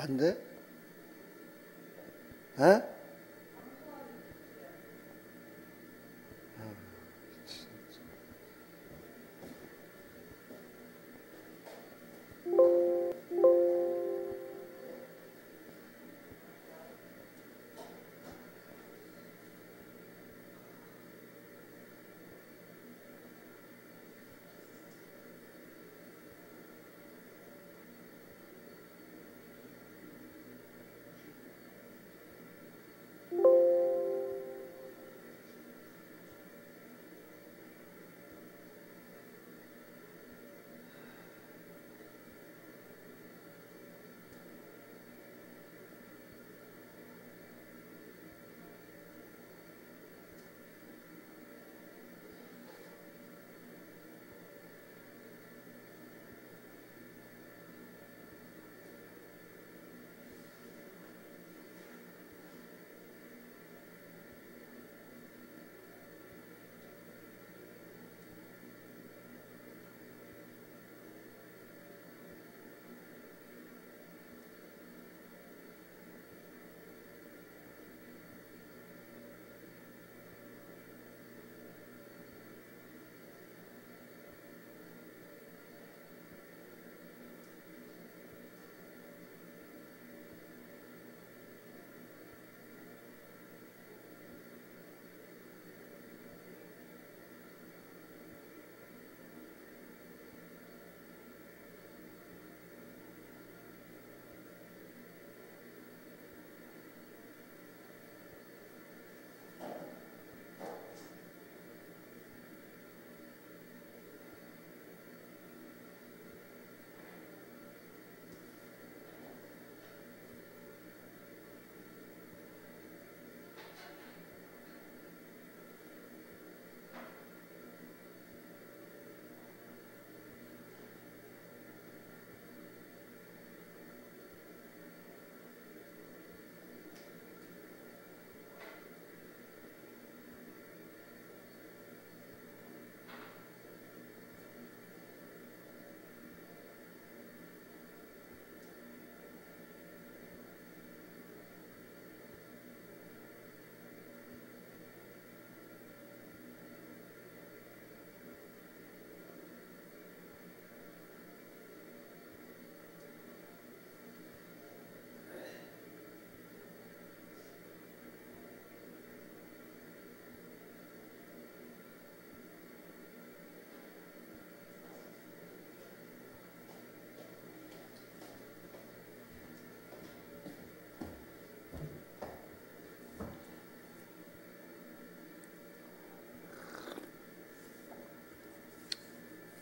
안 돼? 에?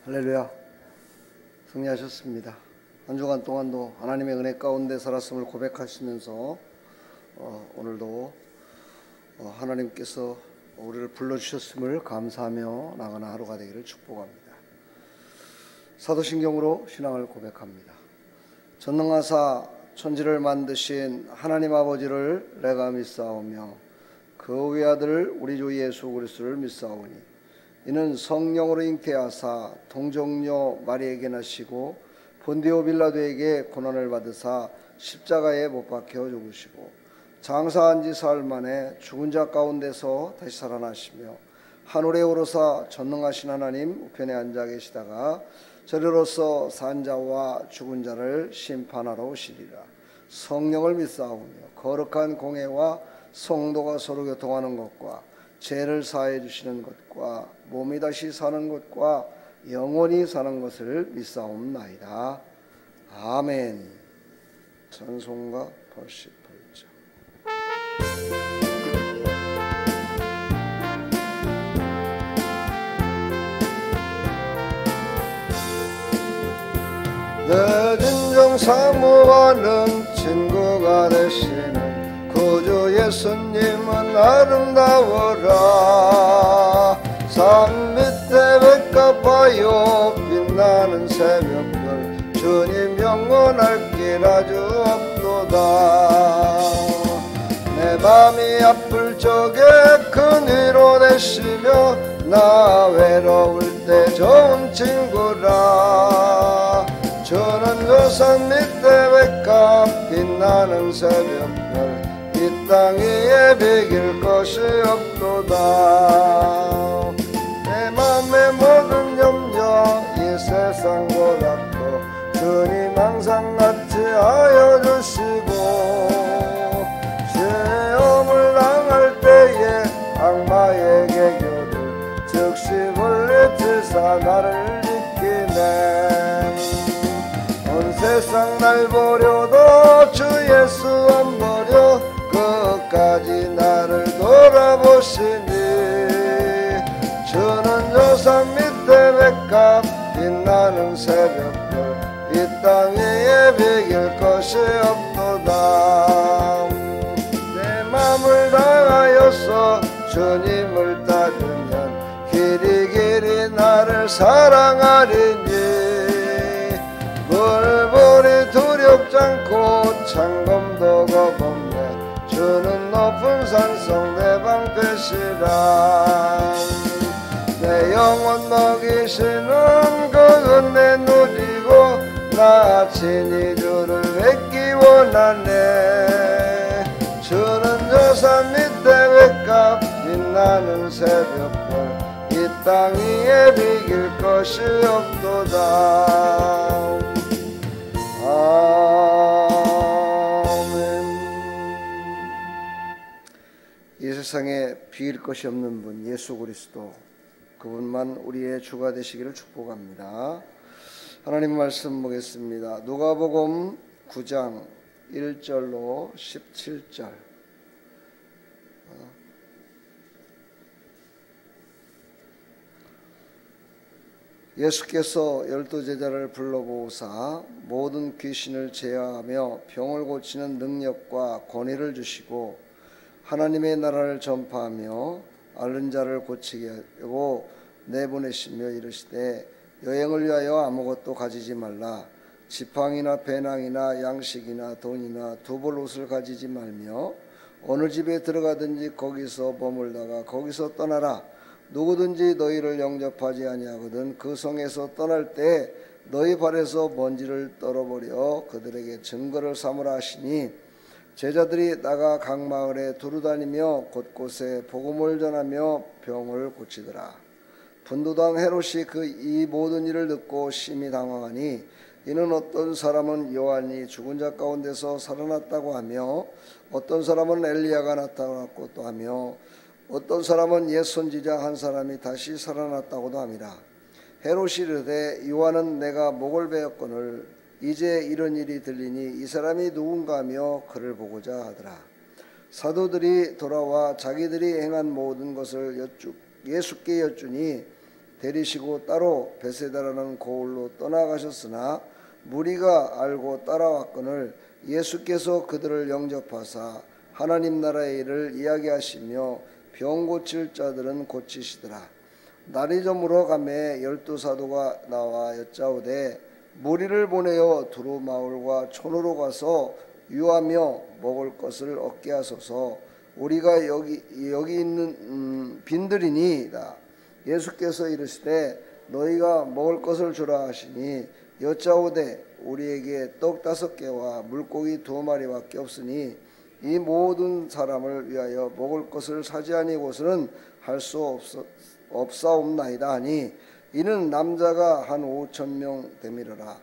할렐루야. 승리하셨습니다. 한 주간 동안도 하나님의 은혜 가운데 살았음을 고백하시면서 오늘도 하나님께서 우리를 불러주셨음을 감사하며 나가는 하루가 되기를 축복합니다. 사도신경으로 신앙을 고백합니다. 전능하사 천지를 만드신 하나님 아버지를 내가 믿사오며 그 외아들 우리 주 예수 그리스도를 믿사오니 이는 성령으로 잉태하사 동정녀 마리에게 나시고 본디오 빌라도에게 고난을 받으사 십자가에 못 박혀 죽으시고 장사한 지 사흘 만에 죽은 자 가운데서 다시 살아나시며 하늘에 오르사 전능하신 하나님 우편에 앉아 계시다가 저리로서 산 자와 죽은 자를 심판하러 오시리라. 성령을 믿사오며 거룩한 공회와 성도가 서로 교통하는 것과 죄를 사해 주시는 것과 몸이 다시 사는 것과 영원히 사는 것을 믿사옵나이다. 아멘. 찬송가 88장. 내 진정 사모하는 친구가 되시는 구주 예수님은 아름다워라. 산 밑에 백합하여 빛나는 새벽별 주님 영원할 길 아주 없도다. 내 맘이 아플 적에 큰 위로 되시며 나 외로울 때 좋은 친구라. 주는 그 산 밑에 백합 빛나는 새벽별 이 땅 위에 비길 것이 없도다. 내 맘의 모든 염려 이 세상 고락도 주님 항상 같이 하여 주시고, 시험을 당할 때에 악마에게 교를 즉시 물리치사 나를 지키네. 온 세상 날 버려도 주 예수 안 버려 끝까지 나를 돌아보시니, 주는 저 산 밑에 백합 빛나는 새벽별 이 땅 위에 비길 것이 없도다. 내 맘을 다하여서 주님을 따르면 길이 길이 나를 사랑하리니, 물불이 두렵지 않고 창검도 겁없네. 주는 높은 산성 내 방패시라. 내 영혼 먹이시는 그 은혜 누리고 나 친히 주를 뵙기 원하네. 주는 저 산 밑에 백합 빛나는 새벽별 이 땅 위에 비길 것이 없도다. 아멘. 이 세상에 비길 것이 없는 분 예수 그리스도, 그분만 우리의 주가 되시기를 축복합니다. 하나님 말씀 보겠습니다. 누가복음 9장 1절로 17절. 예수께서 12제자를 불러보사 모든 귀신을 제어하며 병을 고치는 능력과 권위를 주시고 하나님의 나라를 전파하며 앓는 자를 고치게 하고 내보내시며 이르시되, 여행을 위하여 아무것도 가지지 말라. 지팡이나 배낭이나 양식이나 돈이나 두벌 옷을 가지지 말며 어느 집에 들어가든지 거기서 머물다가 거기서 떠나라. 누구든지 너희를 영접하지 아니하거든 그 성에서 떠날 때 너희 발에서 먼지를 떨어버려 그들에게 증거를 삼으라 하시니, 제자들이 나가 각 마을에 두루다니며 곳곳에 복음을 전하며 병을 고치더라. 분도당 헤롯이 이 모든 일을 듣고 심히 당황하니, 이는 어떤 사람은 요한이 죽은 자 가운데서 살아났다고 하며 어떤 사람은 엘리야가 나타났고 또 하며 어떤 사람은 옛 선지자 한 사람이 다시 살아났다고도 함이라. 헤롯이 이르되, 요한은 내가 목을 베었거늘 이제 이런 일이 들리니 이 사람이 누군가 하며 그를 보고자 하더라. 사도들이 돌아와 자기들이 행한 모든 것을 예수께 여쭈니 데리시고 따로 베세다라는 고을로 떠나가셨으나 무리가 알고 따라왔거늘 예수께서 그들을 영접하사 하나님 나라의 일을 이야기하시며 병 고칠 자들은 고치시더라. 날이 저물어 가매 12사도가 나와 여짜오되, 무리를 보내어 두루 마을과 촌으로 가서 유하며 먹을 것을 얻게 하소서. 우리가 여기 있는 빈들이니이다. 예수께서 이르시되, 너희가 먹을 것을 주라 하시니 여짜오되, 우리에게 떡 5개와 물고기 2마리밖에 없으니 이 모든 사람을 위하여 먹을 것을 사지 아니고서는 할 수 없사옵나이다 하니, 이는 남자가 한 5,000명 되밀어라.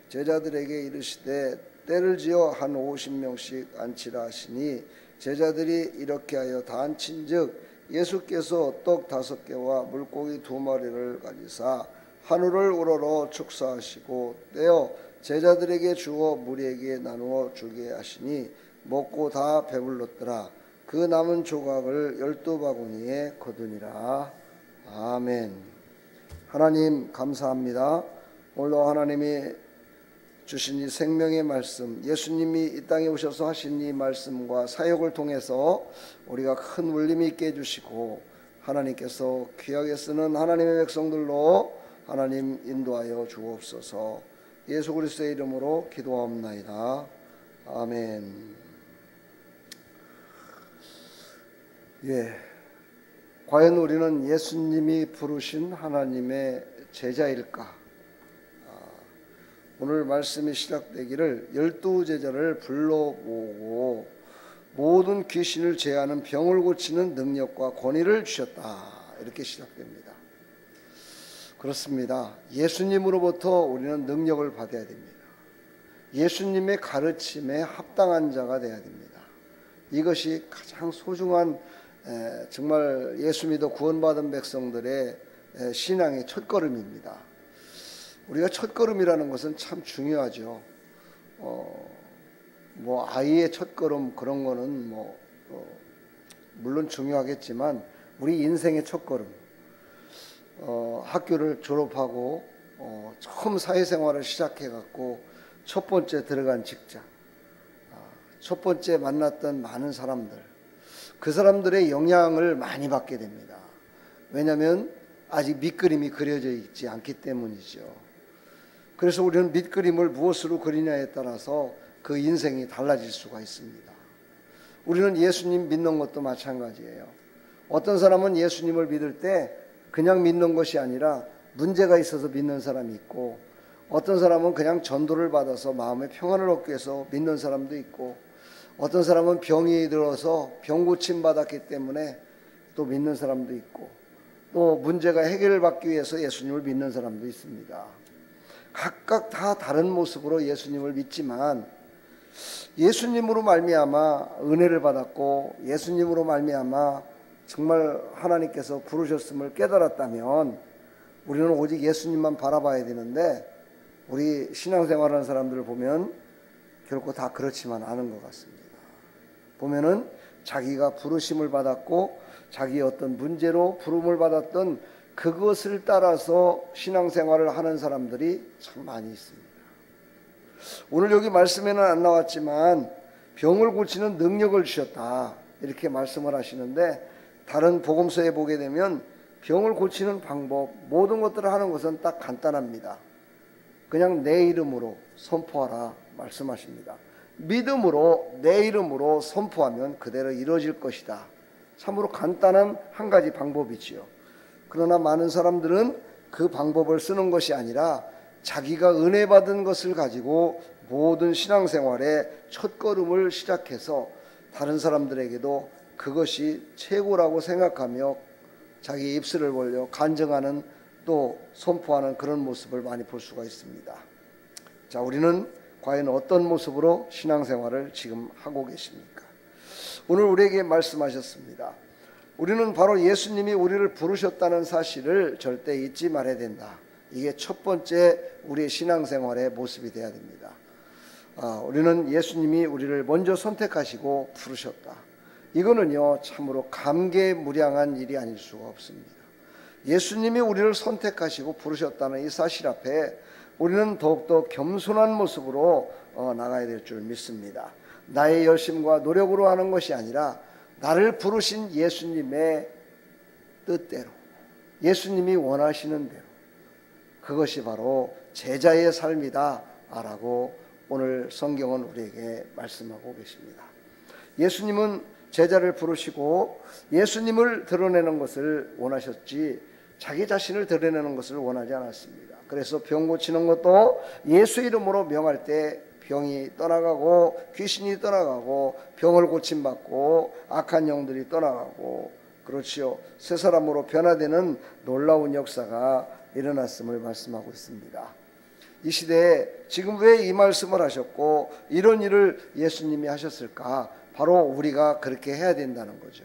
제자들에게 이르시되, 때를 지어 한 50명씩 앉히라 하시니, 제자들이 이렇게 하여 다 앉힌즉 예수께서 떡 5개와 물고기 2마리를 가지사 한우를 우러러 축사하시고 떼어 제자들에게 주어 무리에게 나누어 주게 하시니 먹고 다 배불렀더라. 그 남은 조각을 12바구니에 거두니라. 아멘. 하나님 감사합니다. 오늘도 하나님이 주신 이 생명의 말씀, 예수님이 이 땅에 오셔서 하신 이 말씀과 사역을 통해서 우리가 큰 울림이 있게 해주시고, 하나님께서 귀하게 쓰는 하나님의 백성들로 하나님 인도하여 주옵소서. 예수 그리스도의 이름으로 기도하옵나이다. 아멘. 과연 우리는 예수님이 부르신 하나님의 제자일까? 오늘 말씀이 시작되기를 12제자를 불러보고 모든 귀신을 제하는 병을 고치는 능력과 권위를 주셨다. 이렇게 시작됩니다. 그렇습니다. 예수님으로부터 우리는 능력을 받아야 됩니다. 예수님의 가르침에 합당한 자가 되어야 됩니다. 이것이 가장 소중한 정말 예수 믿어 구원받은 백성들의 신앙의 첫걸음입니다. 우리가 첫걸음이라는 것은 참 중요하죠. 뭐 아이의 첫걸음 그런 거는 물론 중요하겠지만 우리 인생의 첫걸음, 학교를 졸업하고 처음 사회생활을 시작해갖고 첫 번째 들어간 직장, 첫 번째 만났던 많은 사람들, 그 사람들의 영향을 많이 받게 됩니다. 왜냐하면 아직 밑그림이 그려져 있지 않기 때문이죠. 그래서 우리는 밑그림을 무엇으로 그리냐에 따라서 그 인생이 달라질 수가 있습니다. 우리는 예수님 믿는 것도 마찬가지예요. 어떤 사람은 예수님을 믿을 때 그냥 믿는 것이 아니라 문제가 있어서 믿는 사람이 있고, 어떤 사람은 그냥 전도를 받아서 마음의 평안을 얻기 위해서 믿는 사람도 있고, 어떤 사람은 병이 들어서 병 고침 받았기 때문에 또 믿는 사람도 있고, 또 문제가 해결을 받기 위해서 예수님을 믿는 사람도 있습니다. 각각 다 다른 모습으로 예수님을 믿지만 예수님으로 말미암아 은혜를 받았고 예수님으로 말미암아 정말 하나님께서 부르셨음을 깨달았다면 우리는 오직 예수님만 바라봐야 되는데, 우리 신앙생활하는 사람들을 보면 결코 다 그렇지만 않은 것 같습니다. 보면은 자기가 부르심을 받았고 자기의 어떤 문제로 부름을 받았던 그것을 따라서 신앙생활을 하는 사람들이 참 많이 있습니다. 오늘 여기 말씀에는 안 나왔지만 병을 고치는 능력을 주셨다 이렇게 말씀을 하시는데, 다른 복음서에 보게 되면 병을 고치는 방법, 모든 것들을 하는 것은 딱 간단합니다. 그냥 내 이름으로 선포하라 말씀하십니다. 믿음으로 내 이름으로 선포하면 그대로 이루어질 것이다. 참으로 간단한 한 가지 방법이지요. 그러나 많은 사람들은 그 방법을 쓰는 것이 아니라 자기가 은혜 받은 것을 가지고 모든 신앙생활의 첫걸음을 시작해서 다른 사람들에게도 그것이 최고라고 생각하며 자기 입술을 벌려 간증하는, 또 선포하는 그런 모습을 많이 볼 수가 있습니다. 자, 우리는 과연 어떤 모습으로 신앙생활을 지금 하고 계십니까? 오늘 우리에게 말씀하셨습니다. 우리는 바로 예수님이 우리를 부르셨다는 사실을 절대 잊지 말아야 된다. 이게 첫 번째 우리의 신앙생활의 모습이 되어야 됩니다. 우리는 예수님이 우리를 먼저 선택하시고 부르셨다. 이거는요 참으로 감개무량한 일이 아닐 수가 없습니다. 예수님이 우리를 선택하시고 부르셨다는 이 사실 앞에 우리는 더욱더 겸손한 모습으로 나가야 될 줄 믿습니다. 나의 열심과 노력으로 하는 것이 아니라 나를 부르신 예수님의 뜻대로, 예수님이 원하시는 대로, 그것이 바로 제자의 삶이다 라고 오늘 성경은 우리에게 말씀하고 계십니다. 예수님은 제자를 부르시고 예수님을 드러내는 것을 원하셨지 자기 자신을 드러내는 것을 원하지 않았습니다. 그래서 병 고치는 것도 예수 이름으로 명할 때 병이 떠나가고 귀신이 떠나가고 병을 고침받고 악한 영들이 떠나가고, 그렇지요, 새 사람으로 변화되는 놀라운 역사가 일어났음을 말씀하고 있습니다. 이 시대에 지금 왜 이 말씀을 하셨고 이런 일을 예수님이 하셨을까? 바로 우리가 그렇게 해야 된다는 거죠.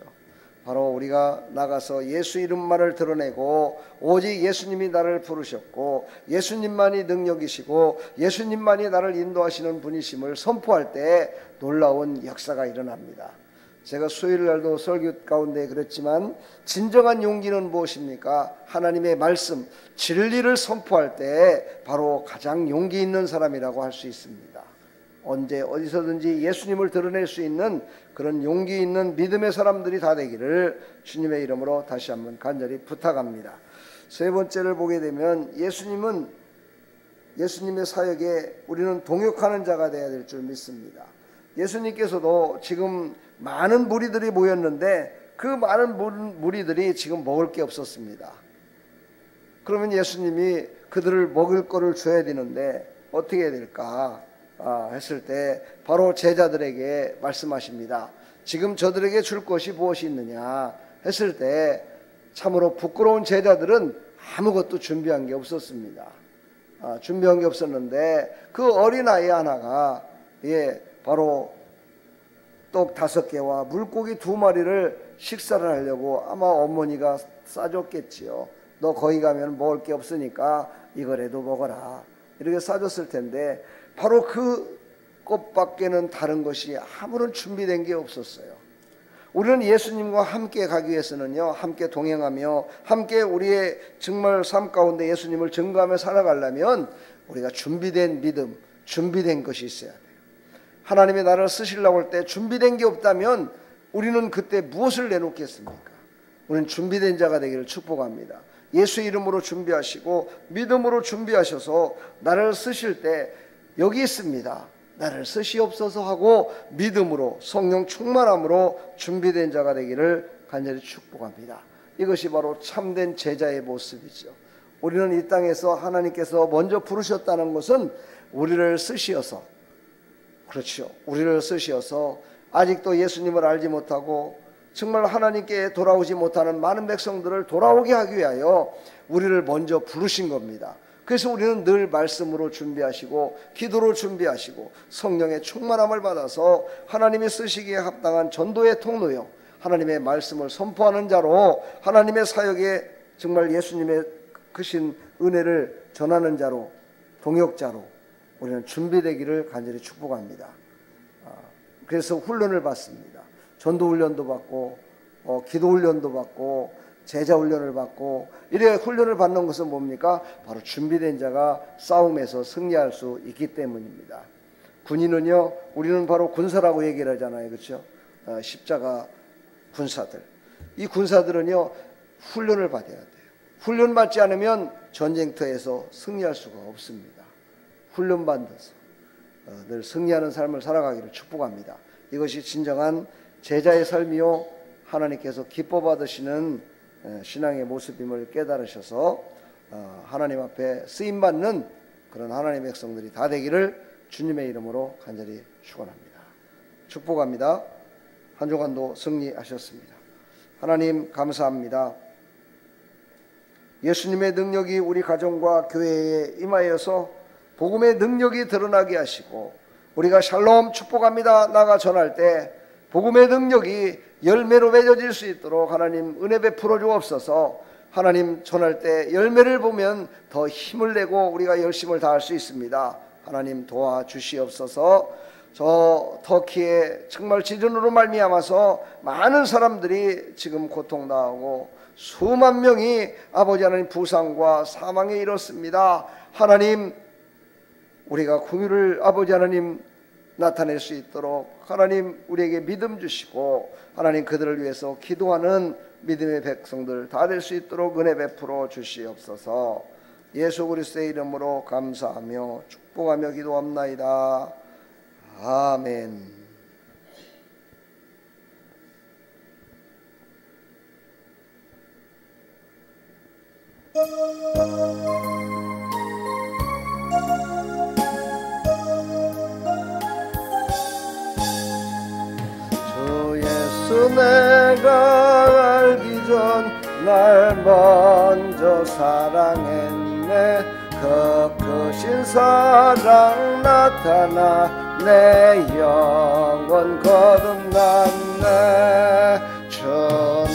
바로 우리가 나가서 예수 이름만을 드러내고 오직 예수님이 나를 부르셨고 예수님만이 능력이시고 예수님만이 나를 인도하시는 분이심을 선포할 때 놀라운 역사가 일어납니다. 제가 수요일 날도 설교 가운데 그랬지만 진정한 용기는 무엇입니까? 하나님의 말씀, 진리를 선포할 때 바로 가장 용기 있는 사람이라고 할 수 있습니다. 언제 어디서든지 예수님을 드러낼 수 있는 그런 용기 있는 믿음의 사람들이 다 되기를 주님의 이름으로 다시 한번 간절히 부탁합니다. 세 번째를 보게 되면 예수님의 사역에 우리는 동역하는 자가 되어야 될 줄 믿습니다. 예수님께서도 지금 많은 무리들이 모였는데 그 많은 무리들이 지금 먹을 게 없었습니다. 그러면 예수님이 그들을 먹을 거를 줘야 되는데 어떻게 해야 될까 했을 때 바로 제자들에게 말씀하십니다. 지금 저들에게 줄 것이 무엇이 있느냐 했을 때 참으로 부끄러운 제자들은 아무것도 준비한 게 없었습니다. 준비한 게 없었는데 그 어린아이 하나가 바로 떡 5개와 물고기 2마리를 식사를 하려고 아마 어머니가 싸줬겠지요. 너 거기 가면 먹을 게 없으니까 이거라도 먹어라 이렇게 싸줬을 텐데 바로 그 것밖에는 다른 것이 아무런 준비된 게 없었어요. 우리는 예수님과 함께 가기 위해서는요, 함께 동행하며 함께 우리의 정말 삶 가운데 예수님을 증거하며 살아가려면 우리가 준비된 믿음, 준비된 것이 있어야 돼요. 하나님이 나를 쓰시려고 할 때 준비된 게 없다면 우리는 그때 무엇을 내놓겠습니까? 우리는 준비된 자가 되기를 축복합니다. 예수의 이름으로 준비하시고 믿음으로 준비하셔서 나를 쓰실 때 여기 있습니다. 나를 쓰시옵소서 하고 믿음으로 성령 충만함으로 준비된 자가 되기를 간절히 축복합니다. 이것이 바로 참된 제자의 모습이죠. 우리는 이 땅에서 하나님께서 먼저 부르셨다는 것은 우리를 쓰시어서, 그렇죠, 우리를 쓰시어서 아직도 예수님을 알지 못하고 정말 하나님께 돌아오지 못하는 많은 백성들을 돌아오게 하기 위하여 우리를 먼저 부르신 겁니다. 그래서 우리는 늘 말씀으로 준비하시고 기도로 준비하시고 성령의 충만함을 받아서 하나님이 쓰시기에 합당한 전도의 통로요, 하나님의 말씀을 선포하는 자로, 하나님의 사역에 정말 예수님의 크신 은혜를 전하는 자로, 동역자로 우리는 준비되기를 간절히 축복합니다. 그래서 훈련을 받습니다. 전도 훈련도 받고 기도 훈련도 받고 제자 훈련을 받고, 이래 훈련을 받는 것은 뭡니까? 바로 준비된 자가 싸움에서 승리할 수 있기 때문입니다. 군인은요, 우리는 바로 군사라고 얘기를 하잖아요, 그렇죠? 십자가 군사들, 이 군사들은요 훈련을 받아야 돼요. 훈련 받지 않으면 전쟁터에서 승리할 수가 없습니다. 훈련 받아서 늘 승리하는 삶을 살아가기를 축복합니다. 이것이 진정한 제자의 삶이요, 하나님께서 기뻐 받으시는 신앙의 모습임을 깨달으셔서 하나님 앞에 쓰임받는 그런 하나님의 백성들이 다 되기를 주님의 이름으로 간절히 축원합니다. 축복합니다. 한 주간도 승리하셨습니다. 하나님 감사합니다. 예수님의 능력이 우리 가정과 교회에 임하여서 복음의 능력이 드러나게 하시고 우리가 샬롬 축복합니다 나가 전할 때 복음의 능력이 열매로 맺어질 수 있도록 하나님 은혜 베풀어 주옵소서. 하나님 전할 때 열매를 보면 더 힘을 내고 우리가 열심을 다할 수 있습니다. 하나님 도와주시옵소서. 저 터키에 정말 지진으로 말미암아서 많은 사람들이 지금 고통당하고 수만 명이 아버지 하나님 부상과 사망에 이르렀습니다. 하나님 우리가 긍휼을 아버지 하나님 나타낼 수 있도록 하나님 우리에게 믿음 주시고 하나님 그들을 위해서 기도하는 믿음의 백성들 다 될 수 있도록 은혜 베풀어 주시옵소서. 예수 그리스도의 이름으로 감사하며 축복하며 기도합나이다. 아멘. 주 예수 내가 알기 전 날 먼저 사랑했네. 그 크신 사랑 나타나 내 영혼 거듭났네. 주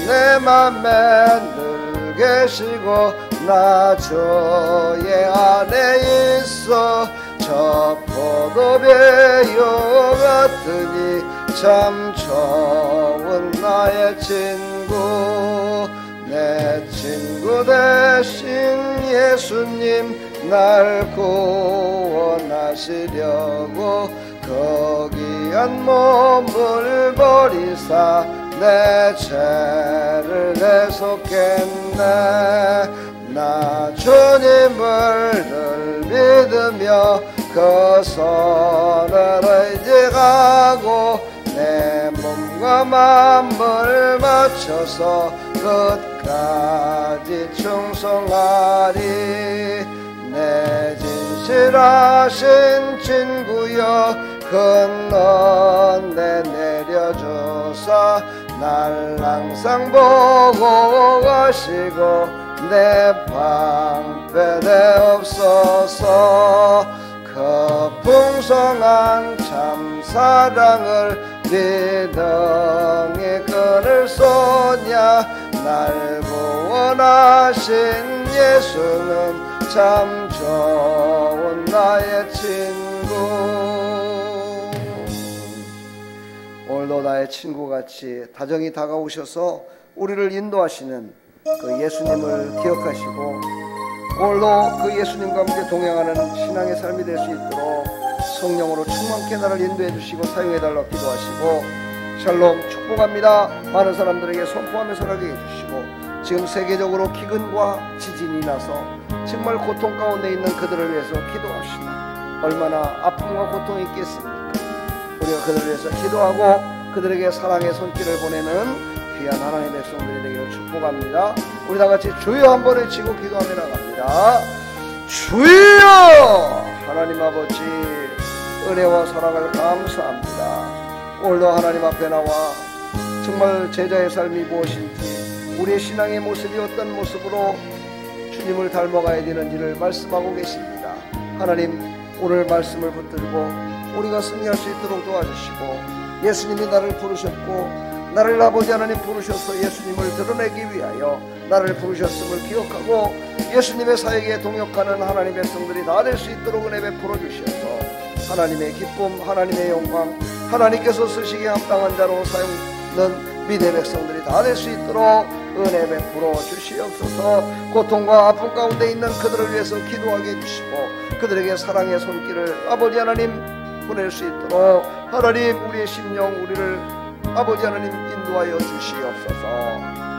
내 맘에 늘 계시고 나 주의 안에 있어. 저 포도배요 같으니 참 좋은 나의 친구. 내 친구 되신 예수님 날 구원하시려고 거기한 몸을 버리사 내 죄를 대속했네. 나 주님을 늘 믿으며 그 손을 의지하고 내 몸과 마음을 맞춰서 끝까지 충성하리. 내 진심 신실하신 친구여 큰 은혜 내려주사 날 항상 보고 가시고 내 방패 되옵소서. 그 풍성한 참 사랑을 네 등에 끈을 쏘냐. 날 구원하신 예수는 참 좋은 나의 친구. 오늘도 나의 친구같이 다정히 다가오셔서 우리를 인도하시는 그 예수님을 기억하시고 오늘도 그 예수님과 함께 동행하는 신앙의 삶이 될 수 있도록 성령으로 충만케 나를 인도해 주시고 사용해 달라고 기도하시고 샬롬 축복합니다. 많은 사람들에게 선포하며 살게 해주시고 지금 세계적으로 기근과 지진이 나서 정말 고통 가운데 있는 그들을 위해서 기도합시다. 얼마나 아픔과 고통이 있겠습니까? 우리가 그들을 위해서 기도하고 그들에게 사랑의 손길을 보내는 귀한 하나님의 백성들이 되기를 축복합니다. 우리 다같이 주여 한번 외치고 기도하며 나갑니다. 주여! 하나님 아버지 은혜와 사랑을 감사합니다. 오늘도 하나님 앞에 나와 정말 제자의 삶이 무엇인지 우리의 신앙의 모습이 어떤 모습으로 주님을 닮아가야 되는지를 말씀하고 계십니다. 하나님 오늘 말씀을 붙들고 우리가 승리할 수 있도록 도와주시고 예수님이 나를 부르셨고 나를 아버지 하나님 부르셔서 예수님을 드러내기 위하여 나를 부르셨음을 기억하고 예수님의 사역에 동역하는 하나님의 백성들이 다 될 수 있도록 은혜 베풀어 주셔서 하나님의 기쁨 하나님의 영광 하나님께서 쓰시기에 합당한 자로 사용된 믿음의 백성들이 다 될 수 있도록 은혜 베풀어 주시옵소서. 고통과 아픔 가운데 있는 그들을 위해서 기도하게 해주시고 그들에게 사랑의 손길을 아버지 하나님 보낼 수 있도록 하나님 우리의 심령 우리를 아버지 하나님 인도하여 주시옵소서.